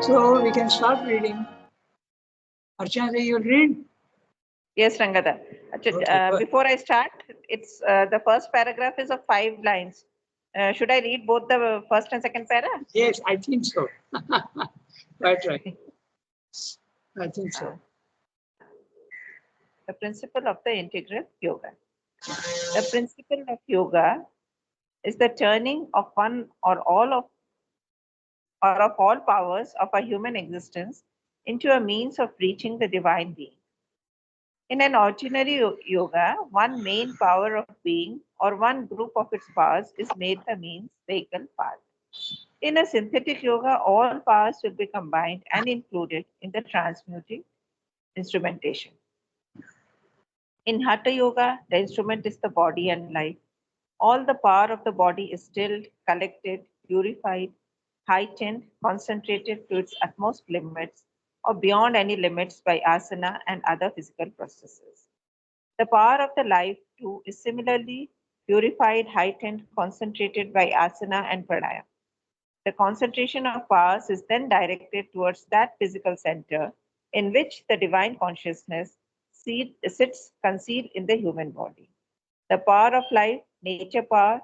So we can start reading. Archana, you'll read? Yes, Rangada. Before I start, it's the first paragraph is of 5 lines. Should I read both the first and second para? Yes, I think so. Quite right. I think so. The principle of the integral yoga. The principle of yoga is the turning of one or all powers of a human existence into a means of reaching the divine being. In an ordinary yoga, one main power of being or one group of its powers is made the means, vehicle, path. In a synthetic yoga, all powers will be combined and included in the transmuting instrumentation. In Hatha Yoga, the instrument is the body and life. All the power of the body is stilled, collected, purified, heightened, concentrated to its utmost limits or beyond any limits by asana and other physical processes. The power of the life, too, is similarly purified, heightened, concentrated by asana and pranayama. The concentration of powers is then directed towards that physical center in which the divine consciousness sits concealed in the human body. The power of life, nature power,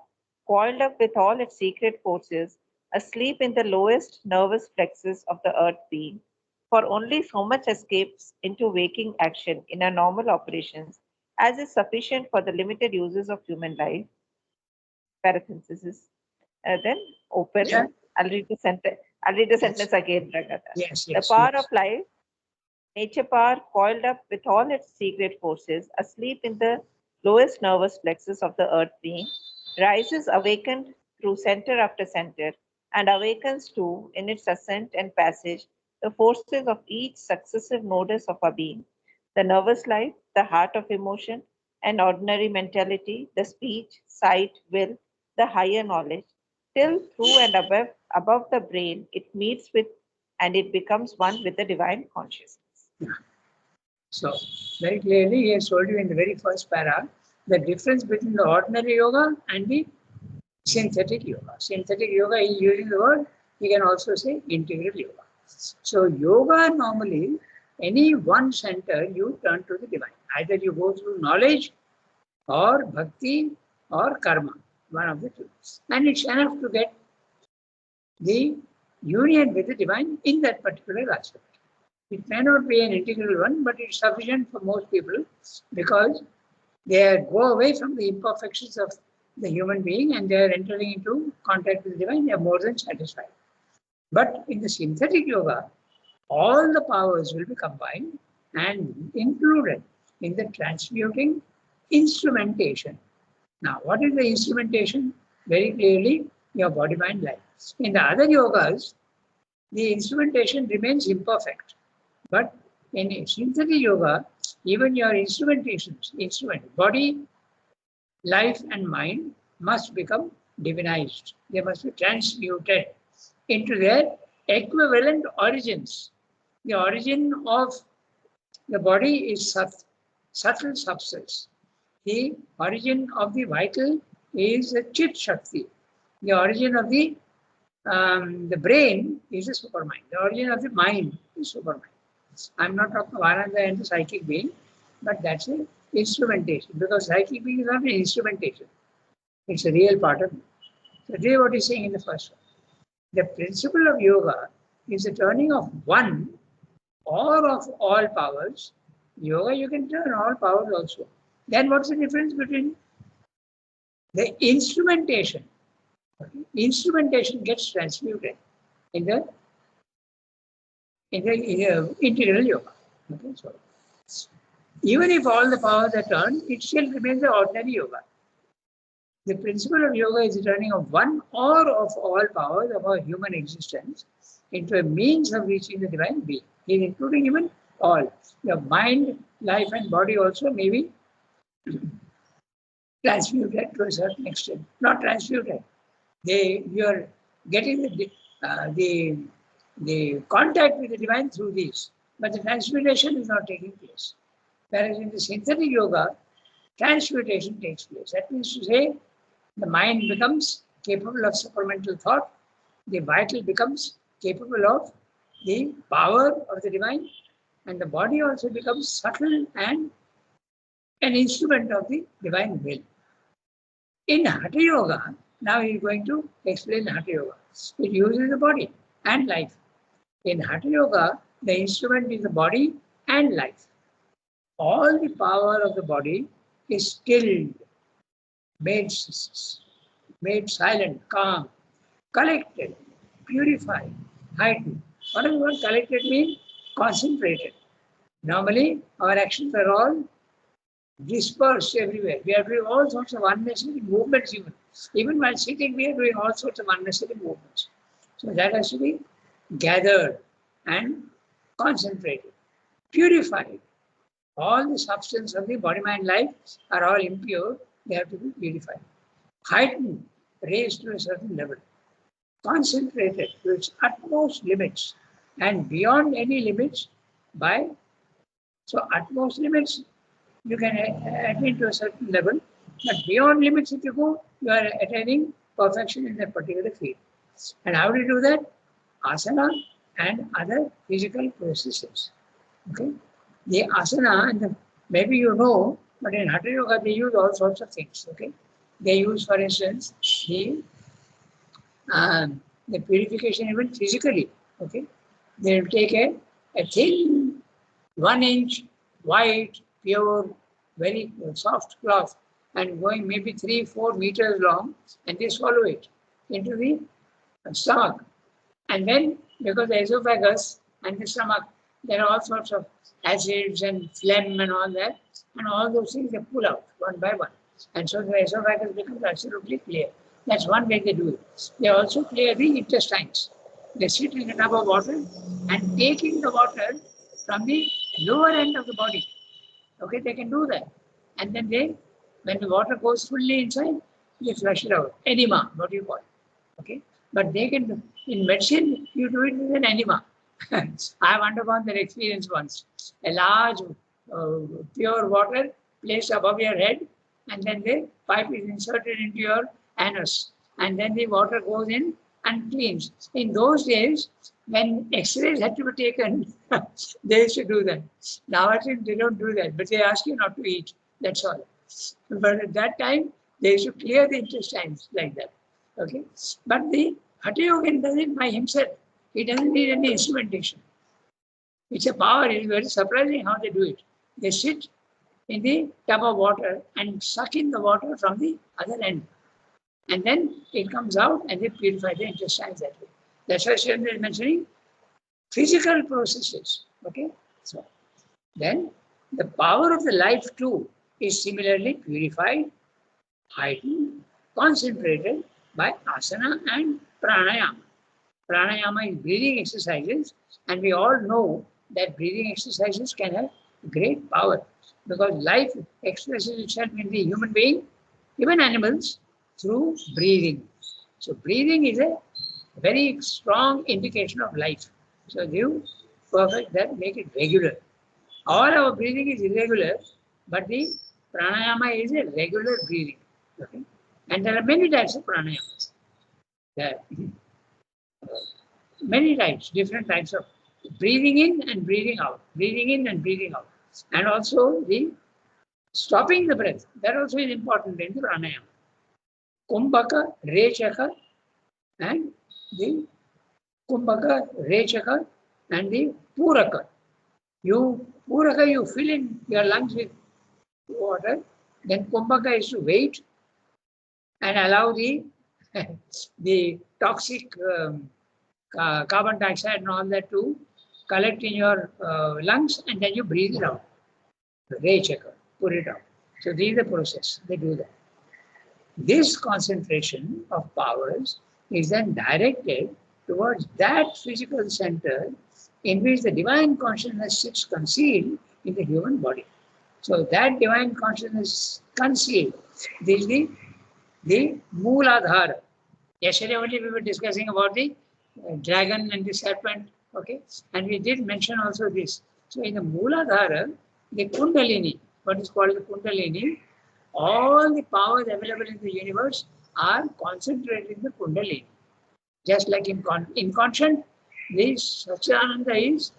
coiled up with all its secret forces, asleep in the lowest nervous plexus of the earth being, for only so much escapes into waking action in a normal operations as is sufficient for the limited uses of human life. Parenthesis. Then open. Yeah. I'll read the sentence. I'll read the sentence again, Ragata. Yes, The yes. power yes. of life, nature power, coiled up with all its secret forces, asleep in the lowest nervous plexus of the earth being, rises awakened through center after center, and awakens too, in its ascent and passage, the forces of each successive nodus of our being, the nervous life, the heart of emotion, and ordinary mentality, the speech, sight, will, the higher knowledge, till through and above the brain it meets with and it becomes one with the divine consciousness. So, very clearly, he has told you in the very first para the difference between the ordinary yoga and the synthetic yoga. Synthetic yoga, he is using the word, he can also say integral yoga. So, yoga normally, any one center, you turn to the divine. Either you go through knowledge or bhakti or karma, one of the two. And it's enough to get the union with the divine in that particular aspect. It may not be an integral one, but it's sufficient for most people because they go away from the imperfections of the human being and they are entering into contact with the divine. They are more than satisfied. But in the synthetic yoga, all the powers will be combined and included in the transmuting instrumentation. Now, what is the instrumentation? Very clearly, your body, mind, life. In the other yogas, the instrumentation remains imperfect. But in synthetic yoga, even your instrument, body, life, and mind must become divinized. They must be transmuted into their equivalent origins. The origin of the body is subtle substance. The origin of the vital is a chit shakti. The origin of the brain is a supermind. The origin of the mind is supermind. I'm not talking of Ananda and the psychic being, but that's an instrumentation because psychic being is not an instrumentation. It's a real part of it. So this is what he's saying in the first one. The principle of yoga is the turning of one or of all powers. Yoga, you can turn all powers also. Then what's the difference between the instrumentation? Instrumentation gets transmuted in the integral yoga. Okay, so even if all the powers are turned, it still remains the ordinary yoga. The principle of yoga is the turning of one or of all powers of our human existence into a means of reaching the divine being. He's including even all. Your mind, life, and body also may be transmuted to a certain extent. Not transmuted. You're getting the contact with the divine through these, but the transmutation is not taking place. Whereas in the synthetic yoga, transmutation takes place. That means to say, the mind becomes capable of supramental thought, the vital becomes capable of the power of the divine, and the body also becomes subtle and an instrument of the divine will. In Hatha Yoga, now he is going to explain Hatha Yoga. It uses the body and life. In Hatha Yoga, the instrument is the body and life. All the power of the body is stilled, made silent, calm, collected, purified, heightened. What does the word collected mean? Concentrated. Normally, our actions are all dispersed everywhere. We are doing all sorts of unnecessary movements even. Even while sitting, we are doing all sorts of unnecessary movements. So that has to be gathered and concentrated, purified. All the substance of the body, mind, life are all impure. They have to be purified. Heightened, raised to a certain level. Concentrated to its utmost limits and beyond any limits by, so utmost limits you can attain to a certain level, but beyond limits if you go, you are attaining perfection in that particular field. And how do you do that? Asana and other physical processes. Okay? The asana, and maybe you know, but in Hatha Yoga they use all sorts of things. Okay? They use, for instance, the purification even physically. Okay? They will take a thin 1 inch white, pure, very soft cloth and going maybe 3-4 meters long, and they swallow it into the stomach. And then, because the esophagus and the stomach, there are all sorts of acids and phlegm and all that, and all those things they pull out one by one. And so the esophagus becomes absolutely clear. That's one way they do it. They also clear the intestines. They sit in a tub of water and taking the water from the lower end of the body. Okay, they can do that. And then they, when the water goes fully inside, they flush it out. Enema, what do you call it? Okay, but they can do, in medicine, you do it with an enema. I have undergone that experience once. A large pure water placed above your head, and then the pipe is inserted into your anus, and then the water goes in and cleans. In those days, when X-rays had to be taken, they used to do that. Now I think they don't do that, but they ask you not to eat. That's all. But at that time, they used to clear the intestines like that. Okay, but the Hatha Yogin does it by himself. He doesn't need any instrumentation. It's a power. It's very surprising how they do it. They sit in the tub of water and suck in the water from the other end. And then it comes out and they purify the intestines that way. That's why Srendra is mentioning physical processes. Okay? So then the power of the life too is similarly purified, heightened, concentrated by asana and pranayama. Pranayama is breathing exercises, and we all know that breathing exercises can have great power because life expresses itself in the human being, even animals, through breathing. So breathing is a very strong indication of life. So you perfect that, make it regular. All our breathing is irregular, but the pranayama is a regular breathing. Okay? And there are many types of pranayamas. There are many types, different types of breathing in and breathing out, breathing in and breathing out. And also the stopping the breath, that also is important in the pranayama. Kumbhaka, Rechaka, and the Kumbhaka, Rechaka, and the Puraka. Puraka, you fill in your lungs with water. Then Kumbhaka is to wait and allow the toxic carbon dioxide and all that to collect in your lungs, and then you breathe it out. Rechaka, put it out. So this is the process. They do that. This concentration of powers is then directed towards that physical center in which the divine consciousness sits concealed in the human body. So that divine consciousness concealed, this is the Mooladhara. Yesterday only we were discussing about the dragon and the serpent, okay? And we did mention also this. So in the Mooladhara, the Kundalini, what is called the Kundalini, all the powers available in the universe are concentrated in the Kundalini. Just like inconscient, This Satchidananda is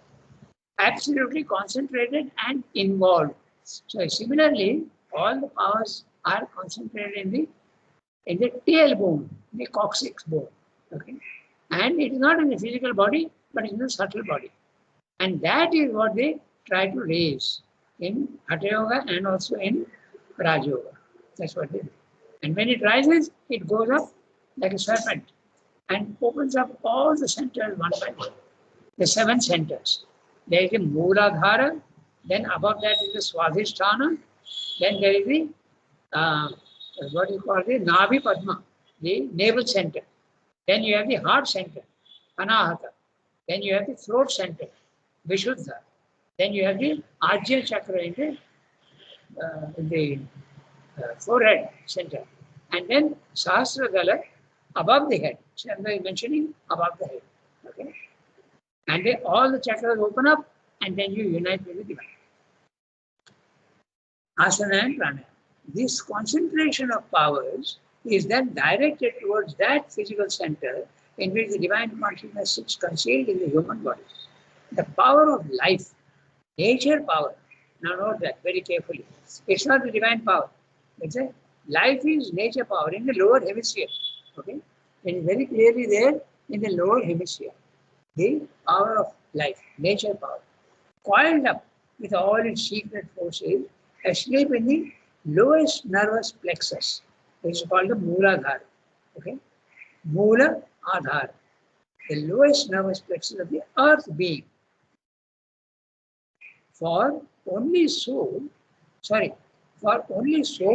absolutely concentrated and involved. So similarly, all the powers are concentrated in the tailbone, the coccyx bone. Okay, and it is not in the physical body, but in the subtle body, and that is what they try to raise in Hatha Yoga and also in Raj Yoga. That's what they do. And when it rises, it goes up like a serpent and opens up all the centers one by one. The 7 centers. There is the Mooladhara, then above that is the Swadhisthana, then there is the what you call the Navi Padma, the navel center. Then you have the heart center, Anahata. Then you have the throat center, Vishuddha. Then you have the Ajna chakra in the forehead center. And then Sahasradala above the head. Chandra is mentioning above the head. Okay? And then all the chakras open up and then you unite with the divine. Asana and pranayama. This concentration of powers is then directed towards that physical center in which the divine consciousness sits concealed in the human body. The power of life, nature power. Now note that very carefully. It's not the divine power. It's a life is nature power in the lower hemisphere. Okay? It is very clearly there in the lower hemisphere. The power of life, nature power, coiled up with all its secret forces, asleep in the lowest nervous plexus, which is called the Mooladhara. Okay? Moola Adhara, the lowest nervous plexus of the earth being. For only so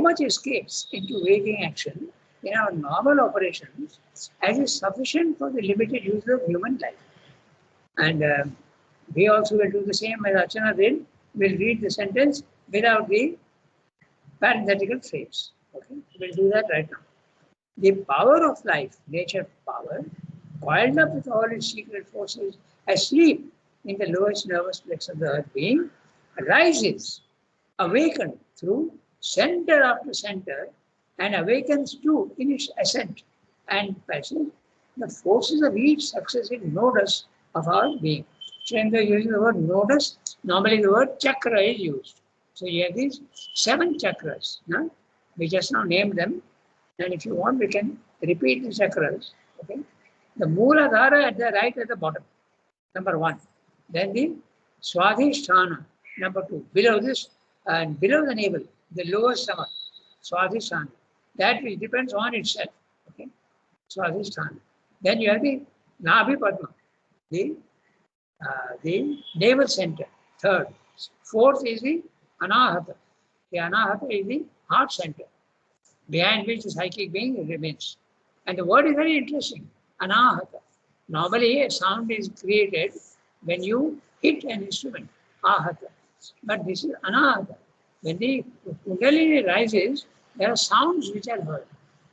much escapes into waking action in our normal operations as is sufficient for the limited use of human life. And we also will do the same as Archana did. We'll read the sentence without the parenthetical phrase. Okay, we'll do that right now. The power of life, nature power, coiled up with all its secret forces, asleep in the lowest nervous plexus of the earth being, rises, awakened through center after center, and awakens too in its ascent and passage the forces of each successive nodus of our being. So when they're using the word nodus, normally the word chakra is used. So you have these 7 chakras. No? We just now named them. And if you want, we can repeat the chakras. Okay? The Mooladhara at the right at the bottom, number 1. Then the Swadhisthana, number 2. Below this, and below the navel, the lower stomach, Swadhisthana. That which depends on itself. Okay? Swadhisthana. Then you have the Nabhi Padma, the navel center, 3rd. 4th is the Anahata. The Anahata is the heart center, behind which the psychic being remains. And the word is very interesting, Anahata. Normally, a sound is created when you hit an instrument, Ahata. But this is Anahata. When the Kundalini rises, there are sounds which are heard.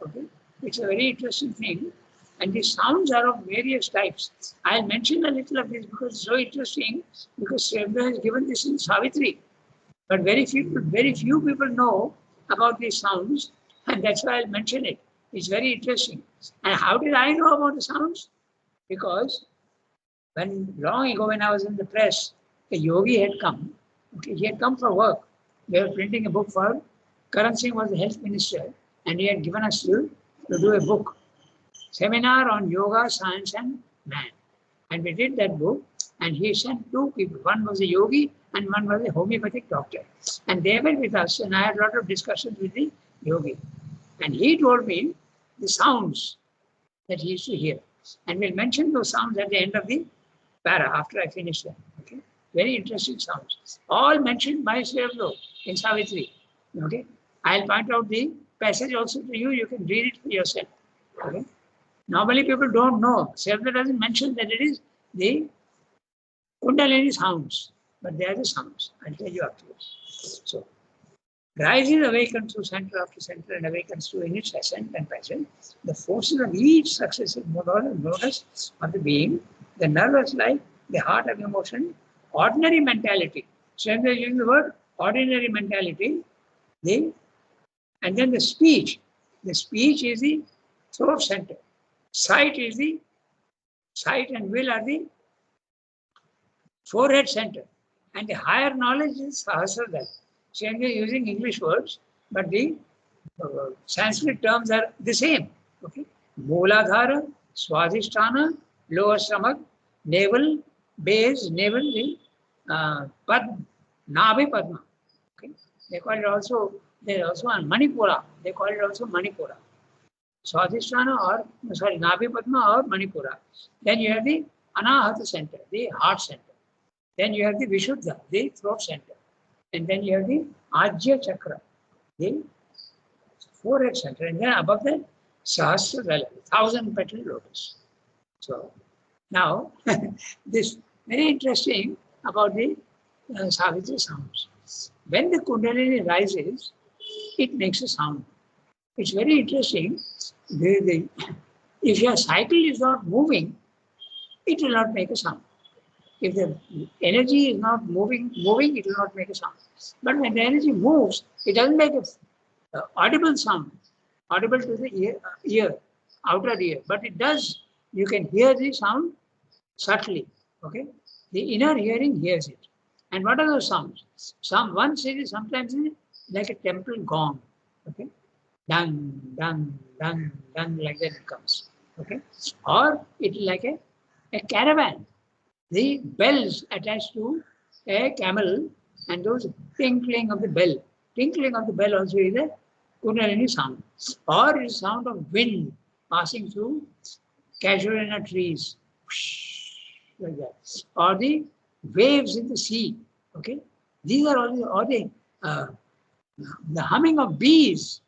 Okay? It's a very interesting thing. And the sounds are of various types. I'll mention a little of this because it's so interesting, because Srivda has given this in Savitri. But very few people know about these sounds, and that's why I'll mention it. It's very interesting. And how did I know about the sounds? Because long ago when I was in the press, a yogi had come. Okay, he had come for work. We were printing a book for Karan Singh was the health minister, and he had given us to do a book, seminar on yoga, science, and man. And we did that book, and he sent 2 people. One was a yogi, and one was a homeopathic doctor. And they were with us, and I had a lot of discussions with the yogi. And he told me the sounds that he used to hear. And we'll mention those sounds at the end of the para, after I finish them. Okay? Very interesting sounds. All mentioned by Sri Aurobindo in Savitri. Okay? I'll point out the passage also to you. You can read it for yourself. Okay? Normally people don't know. Sri Aurobindo doesn't mention that it is the Kundalini sounds, but they are the sounds. I'll tell you afterwards. So, rises awakens through center after center and awakens through in its ascent and passage the forces of each successive nodus of the being, the nervous life, the heart of emotion, ordinary mentality. So when they're using the word ordinary mentality, and then the speech. The speech is the throat center. Sight and will are the forehead center. And the higher knowledge is Sahasradala. So we are using English words, but the Sanskrit terms are the same. Okay. Mooladhara, Swadhisthana, lower stomach, navel, base, navel, the Padma, Nabhi Padma. Okay. They call it also, there also on Manipura. They call it also Manipura. Swadhisthana or, sorry, Nabhi Padma or Manipura. Then you have the Anahata center, the heart center. Then you have the Vishuddha, the throat center. And then you have the Ajya Chakra, the forehead center. And then above that, Sahasradala, 1,000-petal lotus. So now, this very interesting about the Savitri sounds. When the Kundalini rises, it makes a sound. It's very interesting. If your cycle is not moving, it will not make a sound. If the energy is not moving, it will not make a sound. But when the energy moves, it doesn't make an audible sound, audible to the ear, outer ear. But it does, you can hear the sound subtly. Okay, the inner hearing hears it. And what are those sounds? One says sometimes like a temple gong. Okay, dang, dang, dang, dang, like that it comes. Okay, or it is like a caravan. The bells attached to a camel and those tinkling of the bell. Tinkling of the bell also is a Kundalini sound. Or is sound of wind passing through casuarina trees. Like that. Or the waves in the sea. Okay. These are all the humming of bees.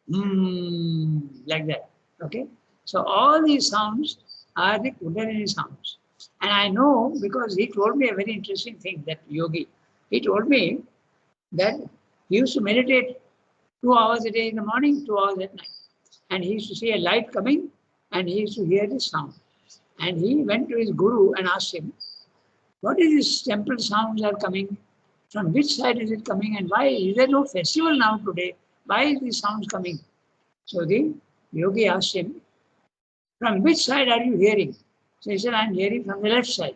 Like that. Okay. So all these sounds are the Kundalini sounds. And I know because he told me a very interesting thing, that yogi. He told me that he used to meditate 2 hours a day in the morning, 2 hours at night. And he used to see a light coming and he used to hear this sound. And he went to his guru and asked him, what is this temple sounds are coming? From which side is it coming? And why is there no festival now today? Why is these sounds coming? So the yogi asked him, from which side are you hearing? So he said, I'm hearing from the left side,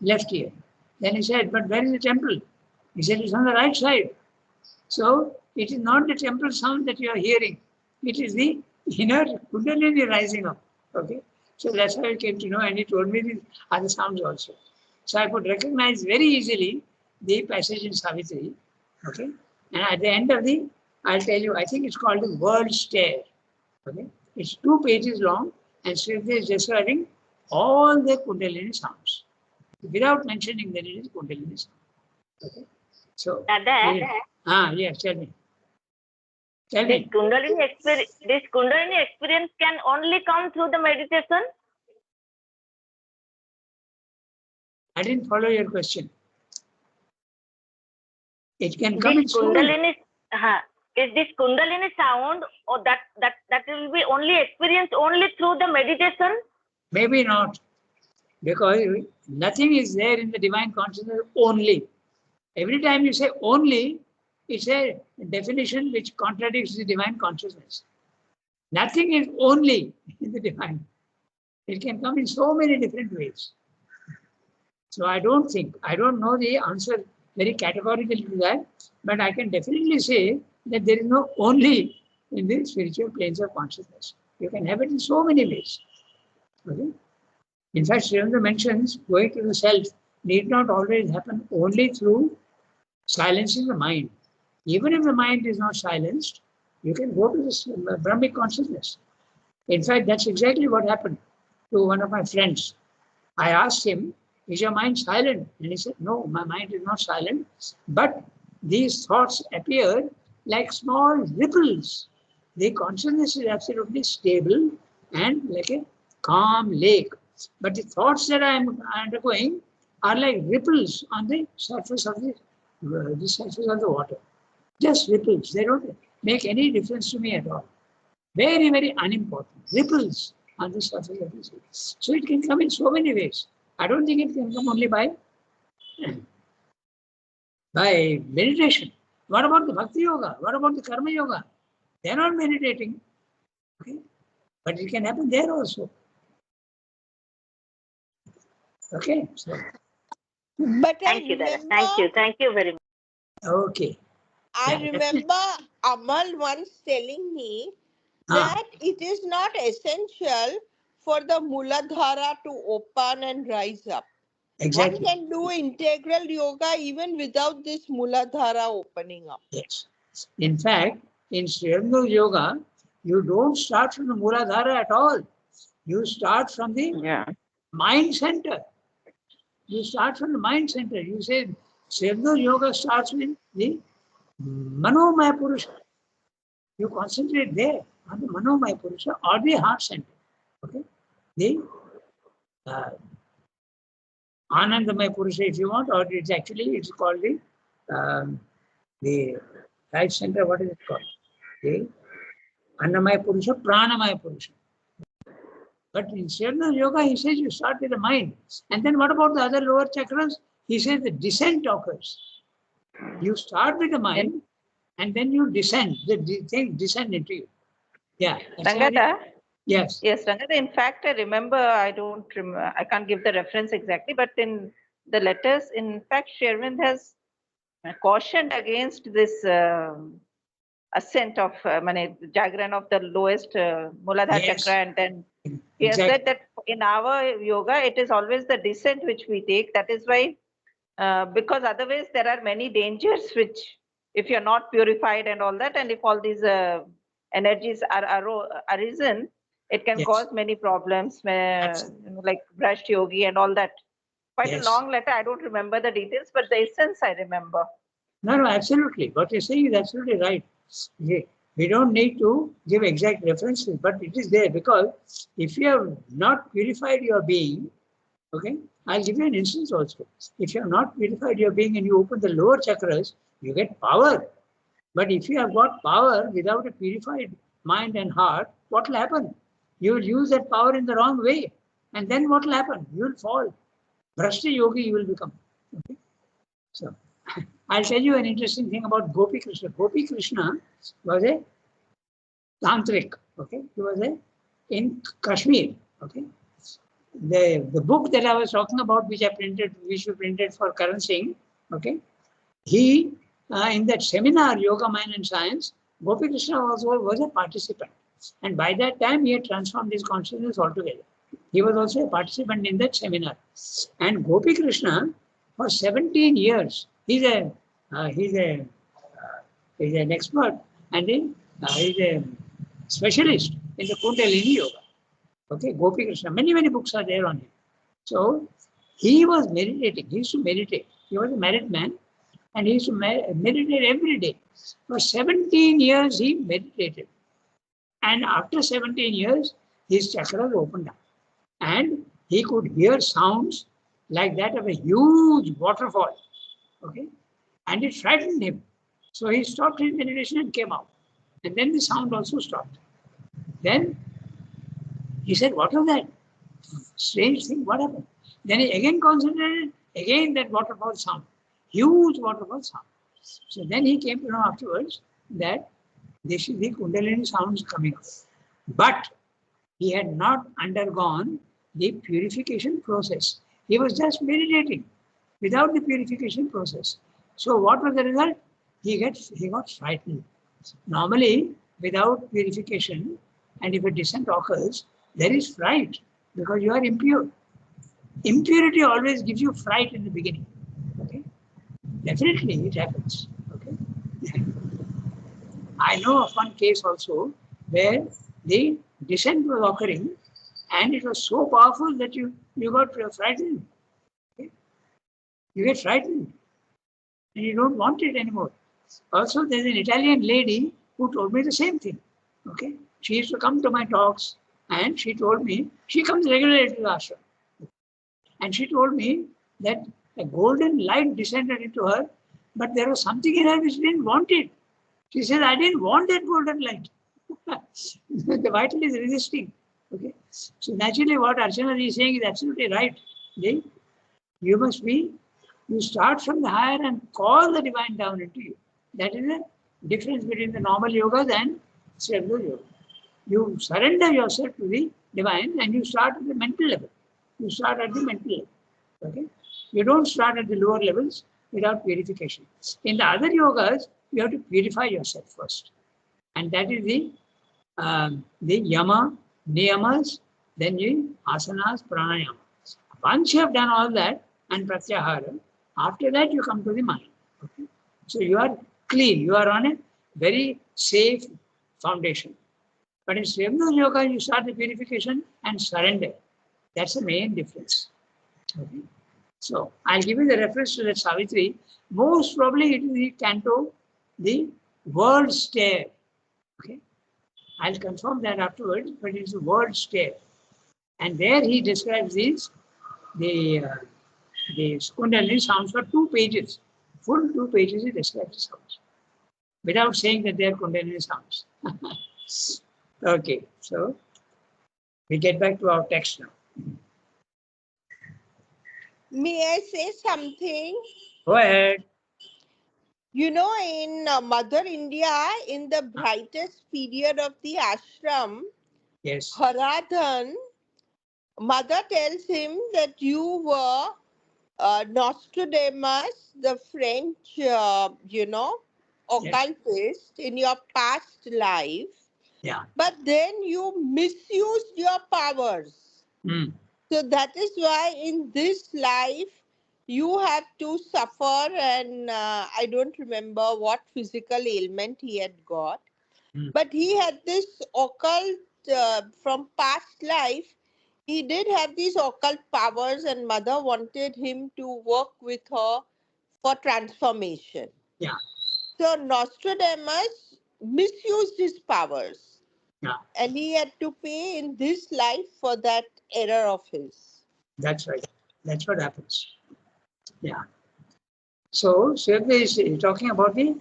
left ear. Then he said, but where is the temple? He said, it's on the right side. So it is not the temple sound that you are hearing. It is the inner Kundalini rising up. Okay. So that's how I came to know, and he told me these other sounds also. So I could recognize very easily the passage in Savitri. Okay. And at the end of I'll tell you, I think it's called the World Stare. Okay. It's 2 pages long, and Sridhar is describing all the Kundalini sounds without mentioning that it is Kundalini sound. Okay. So, yes, tell me. Tell me. This Kundalini experience can only come through the meditation? I didn't follow your question. It can come in Kundalini, is this Kundalini sound, or that will be only experienced only through the meditation? Maybe not, because nothing is there in the divine consciousness only. Every time you say only, it's a definition which contradicts the divine consciousness. Nothing is only in the divine. It can come in so many different ways. So I don't know the answer very categorically to that, but I can definitely say that there is no only in the spiritual planes of consciousness. You can have it in so many ways. Okay? In fact, Srivendra mentions going to the self need not always happen only through silencing the mind. Even if the mind is not silenced, you can go to this Brahmic consciousness. In fact, that's exactly what happened to one of my friends. I asked him, is your mind silent? And he said, no, my mind is not silent, but these thoughts appear like small ripples. The consciousness is absolutely stable and like a calm lake. But the thoughts that I am undergoing are like ripples on the surface of the water. Just ripples. They don't make any difference to me at all. Very, very unimportant. Ripples on the surface of the sea. So it can come in so many ways. I don't think it can come only by meditation. What about the Bhakti Yoga? What about the Karma Yoga? They are not meditating. Okay? But it can happen there also. Okay? So But Thank you, Dada. Thank you very much. Okay. I Yeah, that's it. remember Amal once telling me Ah, that it is not essential for the Muladhara to open and rise up. exactly. One can do integral yoga even without this Muladhara opening up. Yes. In fact, in Sriyamnu Yoga, you don't start from the Muladhara at all. You start from the Yeah. mind center. You start from the mind center. You say Sriyamnu Yoga starts with the Manomaya Purusha. You concentrate there on the Manomaya Purusha or the heart center. Okay? The uh, Anandamaya Purusha, if you want, or it's called the right center. What is it called? The Annamaya Purusha, Pranamaya Purusha. But in Sriyamnu Yoga, he says you start with the mind. And then what about the other lower chakras? He says the descent occurs. You start with the mind and then you descend. The thing descend into you. Yeah. Rangada, Yes. yes, Rangada. In fact, I remember, I can't give the reference exactly, but in the letters, in fact, Sherwind has cautioned against this ascent of Jagran of the lowest Muladhara Yes. chakra, and then he has said that in our yoga, it is always the descent which we take. That is why, because otherwise there are many dangers which, if you're not purified and all that, and if all these energies are arisen, it can Yes. cause many problems, like Brasht Yogi and all that. Quite Yes. a long letter. I don't remember the details, but the essence I remember. No, absolutely. What you're saying is absolutely right. We don't need to give exact references, but it is there because if you have not purified your being, okay, I'll give you an instance also. If you have not purified your being and you open the lower chakras, you get power. But if you have got power without a purified mind and heart, what will happen? You will use that power in the wrong way. And then what will happen? You will fall. Bhrashta yogi you will become. Okay? So I'll tell you an interesting thing about Gopi Krishna. Gopi Krishna was a tantric. Okay, he was in Kashmir. Okay, the book that I was talking about, which we printed for Karan Singh. Okay, he in that seminar Yoga, Mind and Science, Gopi Krishna was a participant, and by that time he had transformed his consciousness altogether. He was also a participant in that seminar, and Gopi Krishna for 17 years. He's an expert and he's a specialist in the Kundalini Yoga. Okay, Gopi Krishna. Many books are there on him. So he was meditating. He used to meditate. He was a married man and he used to meditate every day. For 17 years he meditated. And after 17 years, his chakras opened up. And he could hear sounds like that of a huge waterfall. Okay, and it frightened him. So he stopped his meditation and came out. And then the sound also stopped. Then he said, what was that? Strange thing, what happened? Then he again concentrated, again that waterfall sound, huge waterfall sound. So then he came to know afterwards that this is the Kundalini sounds coming up. But he had not undergone the purification process. He was just meditating without the purification process. So what was the result? He got frightened. Normally, without purification, and if a descent occurs, there is fright because you are impure. Impurity always gives you fright in the beginning. Okay, definitely it happens. Okay, I know of one case also where the descent was occurring, and it was so powerful that you got frightened. Okay? You get frightened, and you don't want it anymore. Also, there's an Italian lady who told me the same thing. Okay, she used to come to my talks, and she told me she comes regularly to the ashram, and she told me that a golden light descended into her, but there was something in her which didn't want it. She said, "I didn't want that golden light." The vital is resisting. Okay, so naturally, what Archana is saying is absolutely right. You start from the higher and call the divine down into you. That is the difference between the normal yogas and Sriyamnu yoga. You surrender yourself to the divine and you start at the mental level. You start at the mental level. Okay? You don't start at the lower levels without purification. In the other yogas, you have to purify yourself first. And that is the yama, niyamas, then the asanas, pranayamas. Once you have done all that and pratyahara, after that you come to the mind. Okay? So you are clean. You are on a very safe foundation. But in Sriyamna Yoga, you start the purification and surrender. That's the main difference. Okay? So I'll give you the reference to that Savitri. Most probably it is the canto, the word stare. Okay? I'll confirm that afterwards, but it's the word stare. And there he describes these, the Kundalini sounds for 2 pages. Full 2 pages he describes the sounds. Without saying that they are Kundalini sounds. Okay, so we get back to our text now. May I say something? Go ahead. You know, in Mother India, in the brightest period of the ashram, Yes. Haradhan, mother tells him that you were Nostradamus, the French, occultist in your past life. Yeah. But then you misused your powers. Mm. So that is why in this life you have to suffer, and I don't remember what physical ailment he had got. Mm. But he had this occult from past life. He did have these occult powers, and mother wanted him to work with her for transformation. Yeah. So Nostradamus misused his powers. Yeah. And he had to pay in this life for that error of his. That's right. That's what happens. Yeah. So Shweta is talking about the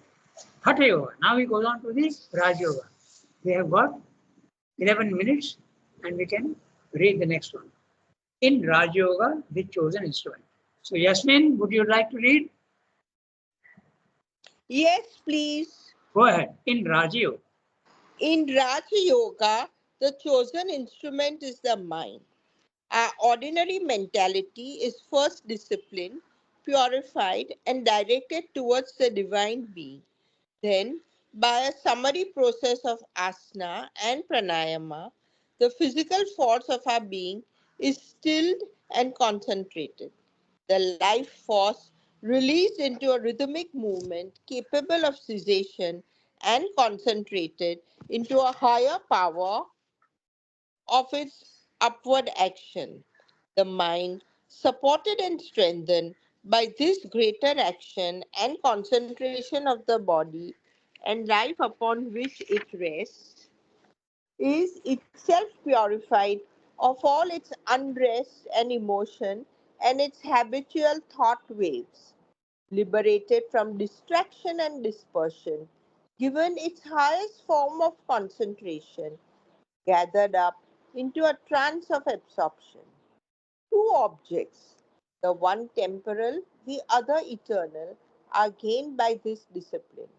Hatha Yoga. Now we go on to the Raj Yoga. We have got 11 minutes and we can read the next one. In Raj Yoga, the chosen instrument. So Yasmin, would you like to read? Yes, please. Go ahead. In Raj Yoga. In Raja Yoga, the chosen instrument is the mind. Our ordinary mentality is first disciplined, purified, and directed towards the divine being. Then, by a summary process of asana and pranayama, the physical force of our being is stilled and concentrated. The life force released into a rhythmic movement capable of cessation and concentrated into a higher power of its upward action. The mind, supported and strengthened by this greater action and concentration of the body and life upon which it rests, is itself purified of all its unrest and emotion and its habitual thought waves, liberated from distraction and dispersion, given its highest form of concentration, gathered up into a trance of absorption. 2 objects, the one temporal, the other eternal, are gained by this discipline.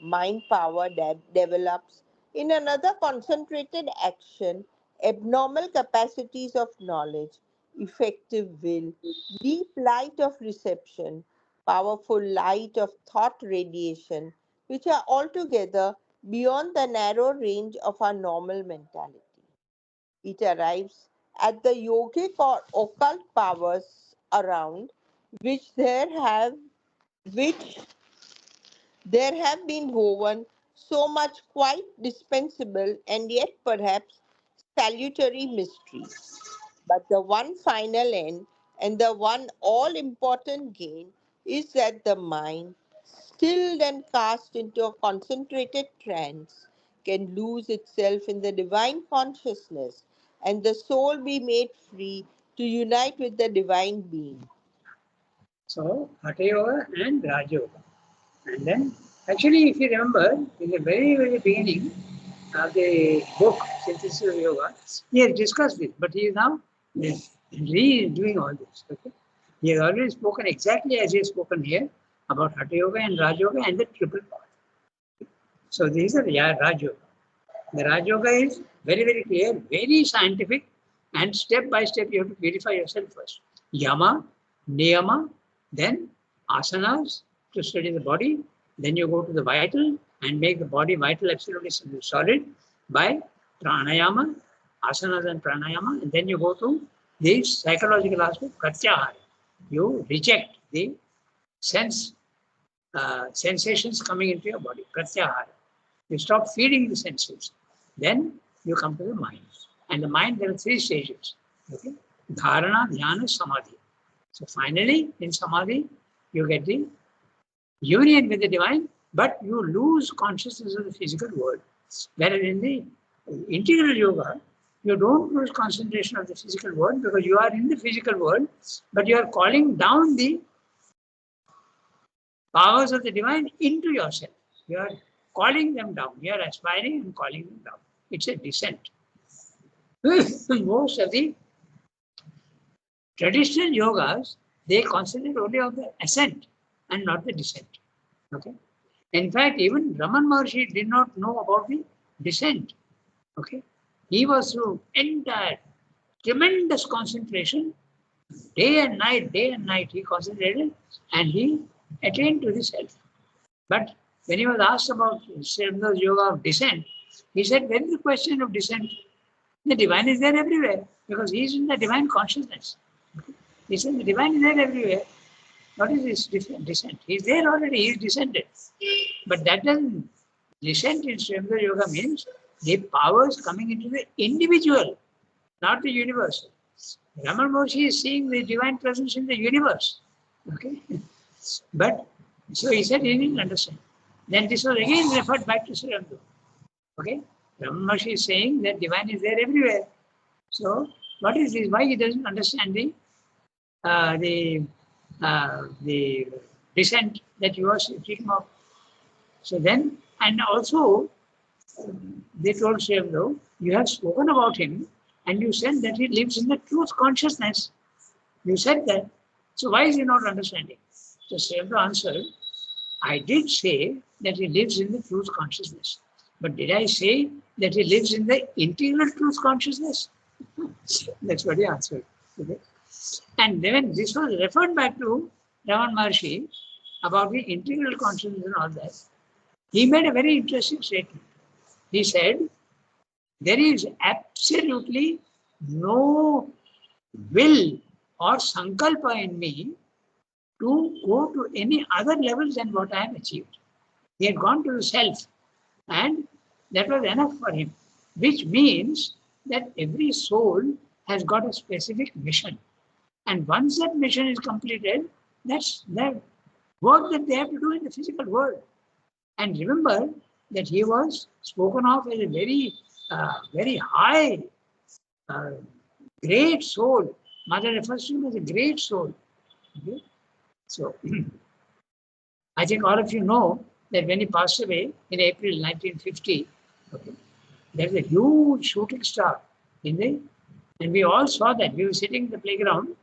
Mind power develops in another concentrated action, abnormal capacities of knowledge, effective will, deep light of reception, powerful light of thought radiation, which are altogether beyond the narrow range of our normal mentality. It arrives at the yogic or occult powers around which which there have been woven so much quite dispensable and yet perhaps salutary mysteries. But the one final end and the one all important gain is that the mind, stilled and cast into a concentrated trance, can lose itself in the divine consciousness and the soul be made free to unite with the divine being. So Hatha Yoga and Raj Yoga. And then, actually, if you remember, in the very, very beginning of the book, Synthesis of Yoga, he has discussed this, but he is now redoing all this. Okay? He has already spoken exactly as he has spoken here about Hatha Yoga and Raj Yoga and the triple path. So these are the Raj Yoga. The Raj Yoga is very, very clear, very scientific, and step by step you have to purify yourself first. Yama, niyama, then asanas to study the body, then you go to the vital and make the body vital absolutely solid by pranayama, asanas and pranayama, and then you go to the psychological aspect, pratyahara. You reject the sensations coming into your body, pratyahara. You stop feeding the senses. Then you come to the mind. And the mind, there are 3 stages. Okay? Dharana, dhyana, samadhi. So finally, in samadhi, you get the union with the divine, but you lose consciousness of the physical world. Whereas in the integral yoga, you don't lose concentration of the physical world because you are in the physical world, but you are calling down the powers of the divine into yourself. You are calling them down. You are aspiring and calling them down. It's a descent. Most of the traditional yogas, they concentrate only on the ascent and not the descent. Okay. In fact, even Raman Maharshi did not know about the descent. Okay. He was through entire tremendous concentration, day and night, he concentrated and he attained to the self. But when he was asked about Sri Aurobindo yoga of descent, he said, when the question of descent, the divine is there everywhere because he is in the divine consciousness. He said, the divine is there everywhere. What is this descent? He is there already, he is descended. But that doesn't, descent in Sri Aurobindo yoga means the powers coming into the individual, not the universe. Raman Maharshi is seeing the divine presence in the universe. Okay? But, so he said he didn't understand. Then this was again referred back to Sri Aurobindo. Okay? Raman Maharshi is saying that divine is there everywhere. So, what is this? Why he doesn't understand the descent that you are speaking of? So then, and also, they told Sri Aurobindo, you have spoken about him and you said that he lives in the truth consciousness. You said that. So why is he not understanding? So Sri Aurobindo answered, I did say that he lives in the truth consciousness. But did I say that he lives in the integral truth consciousness? That's what he answered. Okay. And then this was referred back to Raman Maharshi about the integral consciousness and all that. He made a very interesting statement. He said, there is absolutely no will or sankalpa in me to go to any other levels than what I have achieved. He had gone to the self and that was enough for him, which means that every soul has got a specific mission. And once that mission is completed, that's the work that they have to do in the physical world. And remember that he was spoken of as a very, very high, great soul. Mother refers to him as a great soul. Okay? So, I think all of you know that when he passed away in April 1950, okay, there was a huge shooting star in the, and we all saw that. We were sitting in the playground.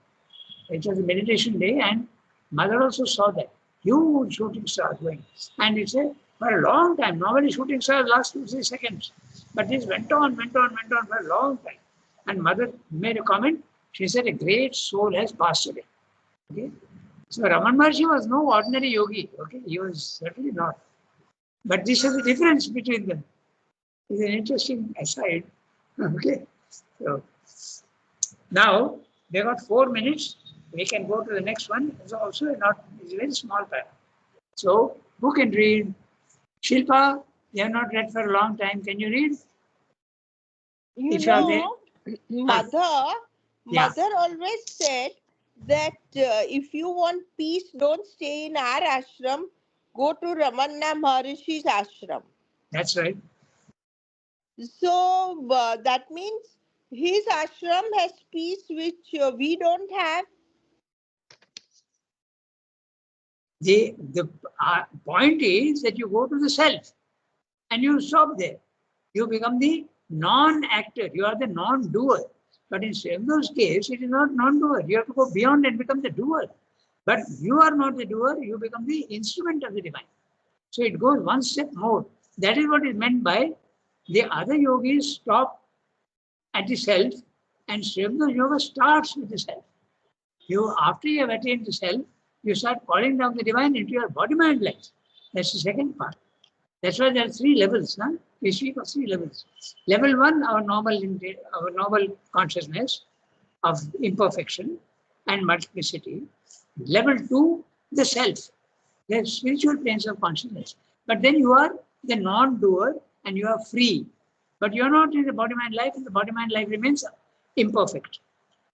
It was a meditation day, and Mother also saw that huge shooting star going. And it said, for a long time, normally shooting stars last 2-3 seconds, but this went on for a long time. And Mother made a comment. She said, a great soul has passed away. Okay? So Raman Maharshi was no ordinary yogi. Okay, he was certainly not. But this is the difference between them. It's an interesting aside. Okay. So now they got 4 minutes. We can go to the next one. It's also it's a very small part. So who can read? Shilpa, you have not read for a long time. Can you read? You know, Mother always said that if you want peace, don't stay in our ashram. Go to Ramana Maharishi's ashram. That's right. So that means his ashram has peace which we don't have. The point is that you go to the self and you stop there. You become the non-actor. You are the non-doer. But in Aurobindo case, it is not non-doer. You have to go beyond and become the doer. But you are not the doer. You become the instrument of the divine. So it goes one step more. That is what is meant by the other yogis stop at the self and Aurobindo yoga starts with the self. After you have attained the self, you start calling down the divine into your body, mind, life. That's the second part. That's why there are 3 levels. Huh? We speak of 3 levels. Level 1, our normal consciousness of imperfection and multiplicity. Level 2, the self, the spiritual planes of consciousness. But then you are the non-doer and you are free. But you are not in the body, mind, life, and the body, mind, life remains imperfect.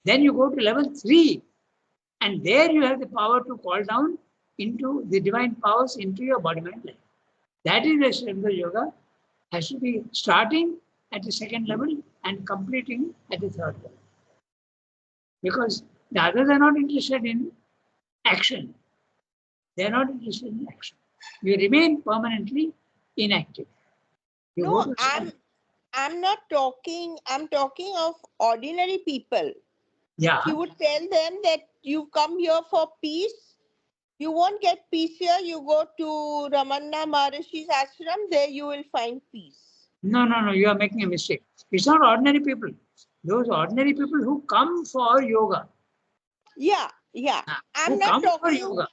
Then you go to level 3, and there you have the power to call down into the divine powers into your body, mind, life. That is where Sri Yoga has to be starting at the 2nd level and completing at the 3rd level. Because the others are not interested in action. They are not interested in action. You remain permanently inactive. You go No, to I'm not talking. I'm talking of ordinary people. yeah. You would tell them that you've come here for peace. You won't get peace here. You go to Ramana Maharishi's ashram. There you will find peace. No, you are making a mistake. It's not ordinary people. Those ordinary people who come for yoga. Yeah. I'm Who not come for talking. yoga.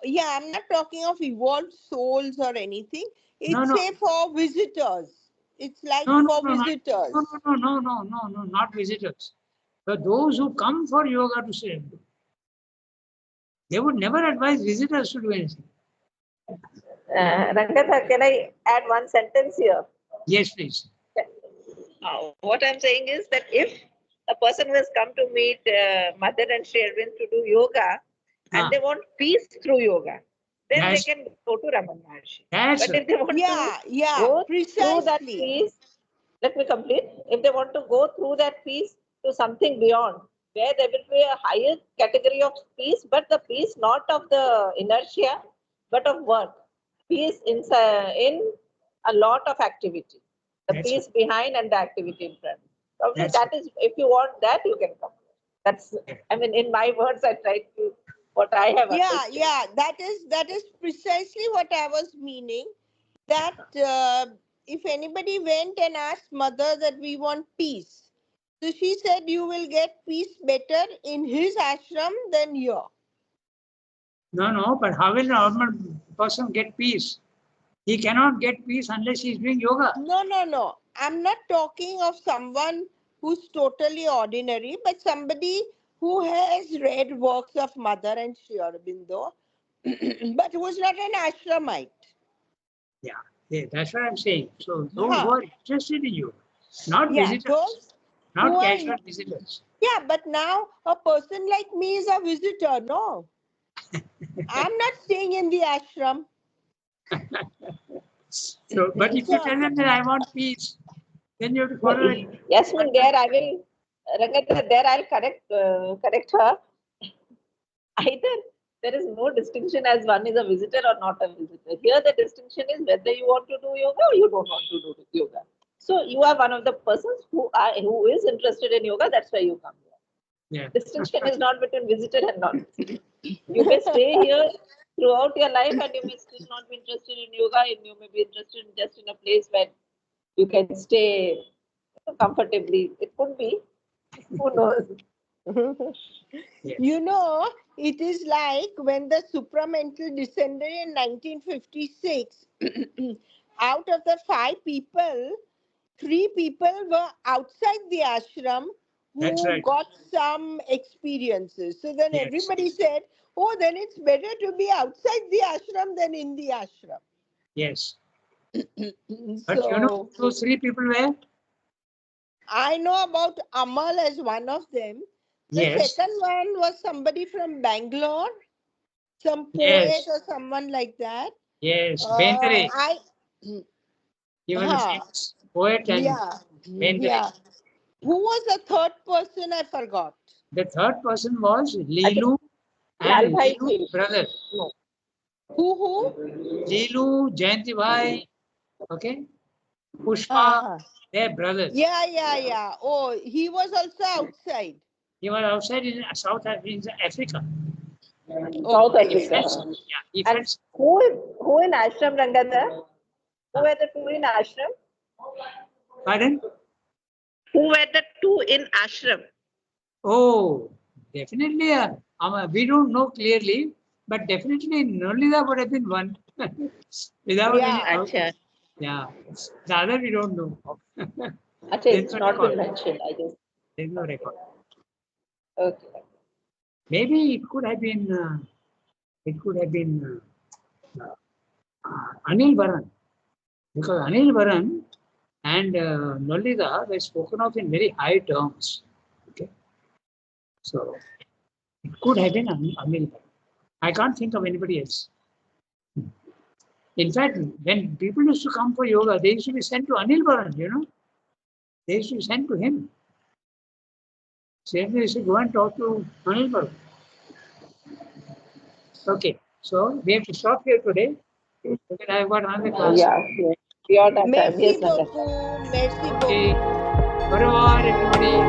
Yeah, I'm not talking of evolved souls or anything. It's No. say for visitors. It's like No, for visitors. No, not visitors. But those who come for yoga to say, they would never advise visitors to do anything. Rangatha, can I add one sentence here? Yes, please. What I'm saying is that if a person who has come to meet Mother and Sri Arvind to do yoga and they want peace through yoga, then That's- they can go to Ramana Maharshi. That's But if they want Yeah, to go through that precisely. peace, let me complete. If they want to go through that peace to something beyond, where there will be a higher category of peace, but the peace not of the inertia, but of work. Peace in a lot of activity. The That's peace behind and the activity in front. Probably That's that is, if you want that, you can come. That's, I mean, in my words, I tried to, what I have understood. Yeah, that is precisely what I was meaning. That if anybody went and asked Mother that we want peace, so she said you will get peace better in his ashram than here. No, but how will an ordinary person get peace? He cannot get peace unless he is doing yoga. No. I'm not talking of someone who's totally ordinary, but somebody who has read works of Mother and Sri Aurobindo, but who is not an ashramite. Yeah, that's what I'm saying. So those who are interested in yoga, not Yeah, visitors, those who not are- casual visitors. Yeah, but now a person like me is a visitor, no? I'm not staying in the ashram. So, but if you tell them that I want peace, then you have to follow it. Yasmin, there I will, Rangatha, there I'll correct her. Either there is no distinction as one is a visitor or not a visitor. Here the distinction is whether you want to do yoga or you don't want to do yoga. So you are one of the persons who is interested in yoga. That's why you come here. Yeah. Distinction is not between visitor and non-visitor. You may stay here throughout your life and you may still not be interested in yoga, and you may be interested just in a place where you can stay comfortably. It could be. Who knows? Yes. You know, it is like when the supramental descended in 1956, out of the 5 people, 3 people were outside the ashram That's who right. got some experiences. So then Yes. everybody said, oh, then it's better to be outside the ashram than in the ashram. Yes. But you know, those 3 people were? I know about Amal as one of them. The Yes. second one was somebody from Bangalore, some poet Yes. or someone like that. Yes. Bendre. He was a Huh. famous poet and Bendre. Yeah. Who was the third person? I forgot. The third person was Leelu and Lalbhai Leelu's Khil. brother. No. Who? Leelu, Jayanti Bhai, okay? Pushpa, Uh-huh. their brothers. Yeah. Oh, he was also outside. He was outside in South Africa. South He Africa. felt, he And felt, who in ashram, Rangatha? Who were the 2 in ashram? pardon? Who were the 2 in ashram? Oh, definitely We don't know clearly, but definitely Nolida would have been one. Without Yeah. any doubt. Acha. Yeah. The other we don't know. Acha, There's it's no not been record. mentioned, I guess. There's no record. Okay. Maybe it could have been. Anil Varan, because Anil Varan and Nolida were spoken of in very high terms. Okay, so it could have been Anil Varan. I can't think of anybody else. In fact, when people used to come for yoga, they used to be sent to Anil Varan, They used to be sent to him. Same they used to go and talk to Anil Varan. Okay, so we have to stop here today. Because I've got another class. Yeah, beyond that time. Merci Yes, Natasha. beaucoup. Merci Okay. beaucoup. Au revoir, everybody.